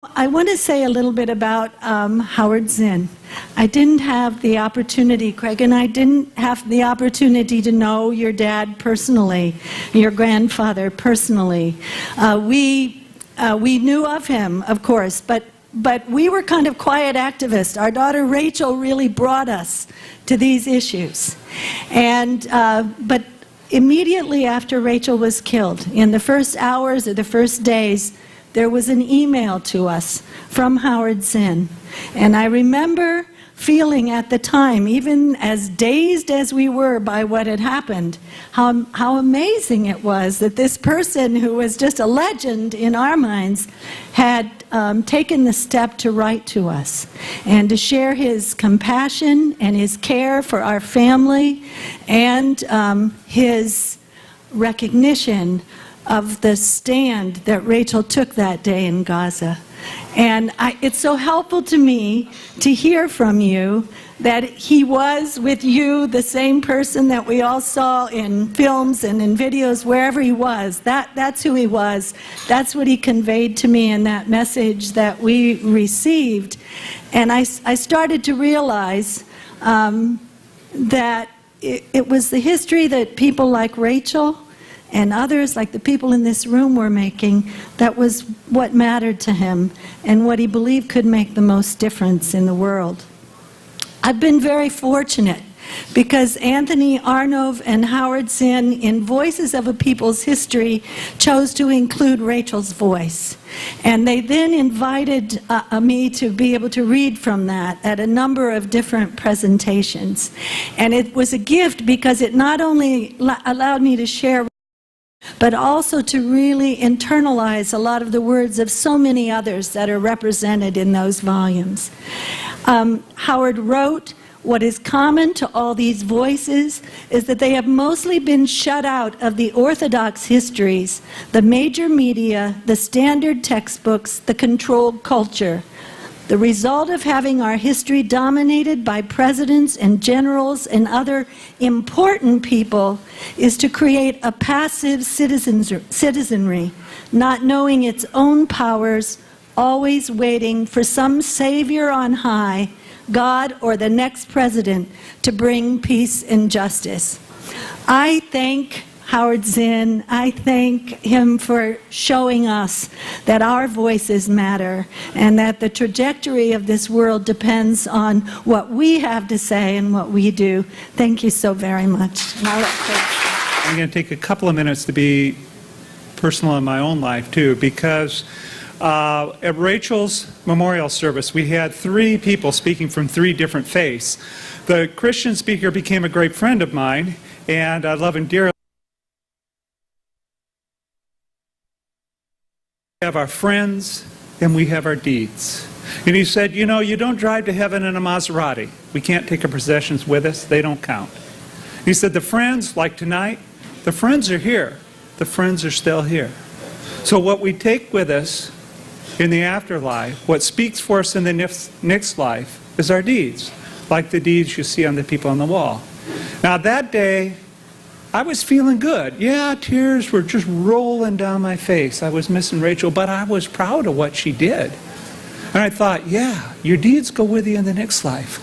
I want to say a little bit about Howard Zinn. I didn't have the opportunity, Craig and I didn't have the opportunity to know your dad personally, your grandfather personally. We knew of him, of course, but we were kind of quiet activists. Our daughter Rachel really brought us to these issues. But immediately after Rachel was killed, in the first hours or the first days, there was an email to us from Howard Zinn. And I remember feeling at the time, even as dazed as we were by what had happened, how amazing it was that this person who was just a legend in our minds had taken the step to write to us and to share his compassion and his care for our family and his recognition of the stand that Rachel took that day in Gaza. And it's so helpful to me to hear from you that he was with you, the same person that we all saw in films and in videos, wherever he was. That's who he was. That's what he conveyed to me in that message that we received. And I started to realize that it was the history that people like Rachel and others, like the people in this room, were making, that was what mattered to him and what he believed could make the most difference in the world. I've been very fortunate because Anthony Arnove and Howard Zinn, in Voices of a People's History, chose to include Rachel's voice. And they then invited me to be able to read from that at a number of different presentations. And it was a gift because it not only allowed me to share, but also to really internalize a lot of the words of so many others that are represented in those volumes. Howard wrote, "What is common to all these voices is that they have mostly been shut out of the orthodox histories, the major media, the standard textbooks, the controlled culture. The result of having our history dominated by presidents and generals and other important people is to create a passive citizenry, not knowing its own powers, always waiting for some savior on high, God or the next president, to bring peace and justice." I thank Howard Zinn, I thank him for showing us that our voices matter and that the trajectory of this world depends on what we have to say and what we do. Thank you so very much. I'm going to take a couple of minutes to be personal in my own life too, because at Rachel's memorial service we had 3 people speaking from 3 different faiths. The Christian speaker became a great friend of mine, and I love him dearly. We have our friends and we have our deeds. And he said, you know, you don't drive to heaven in a Maserati. We can't take our possessions with us. They don't count. He said the friends, like tonight, the friends are here. The friends are still here. So what we take with us in the afterlife, what speaks for us in the next life, is our deeds, like the deeds you see on the people on the wall. Now that day, I was feeling good. Yeah, tears were just rolling down my face. I was missing Rachel, but I was proud of what she did. And I thought, yeah, your deeds go with you in the next life.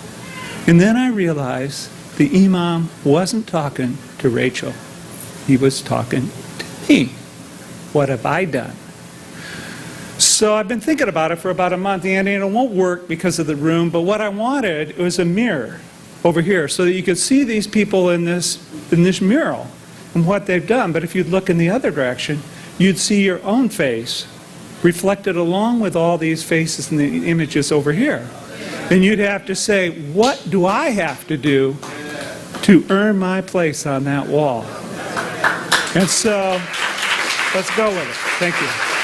And then I realized the imam wasn't talking to Rachel. He was talking to me. What have I done? So I've been thinking about it for about a month, and it won't work because of the room, but what I wanted was a mirror over here so that you could see these people in this mural and what they've done. But if you'd look in the other direction, you'd see your own face reflected along with all these faces and the images over here. And you'd have to say, what do I have to do to earn my place on that wall? And so, let's go with it. Thank you.